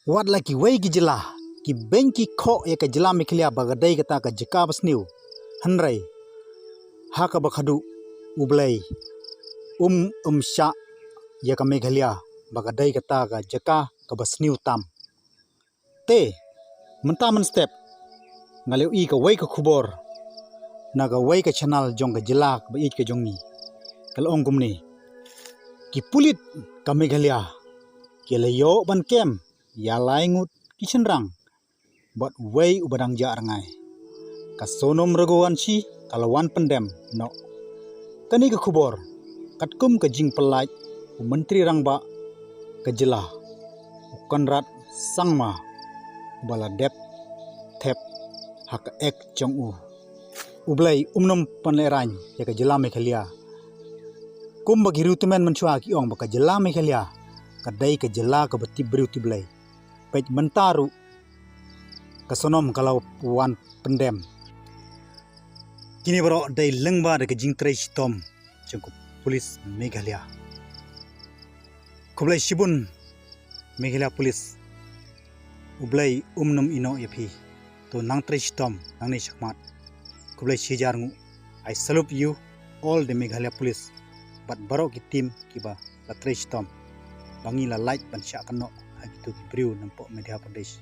Wat laki wei ki jela ki benki kho ya ka jela Meghalaya bagadai kata ka jeka basniu hanrai ha ka bakhadu ublei umsha ya ka Meghalaya bagadai kata ka jeka ka basniu tam te mentaman step ngaleu I ka wei ka khubor na ka wei ka channel jong ka jela ba ich ka jong ni kalong kumni ki pulit ka Meghalaya ki leyo ban kem ya laingut kitchen rang but way ubadang ja rangai ka sonam raghuwanshi kalawan pendem no kani ka khubor katkum ka jing pelaj menteri rangba ka jela konrad sangma bala dep thep hak ek chong ublei umnom panlerany ya ka jela Meghalaya kum bagi rutemen menchua ki ong baka jela Meghalaya kadai ka jela ka bati briuti blai pej mentaru kasonom kalau wan pendem kini baro dai lengba de jing trai tom jengku polis Meghalaya KHUBLEI SHIBUN MEGHALAYA POLICE ublei umnum ino yapi to nang trai tom nang ni sakmat KHUBLEI sijarngu. I salute you all the Meghalaya police but baro ki team kiba la trai tom bangi la light ban sya kano agitu ki briu nampo Madhya Pradesh.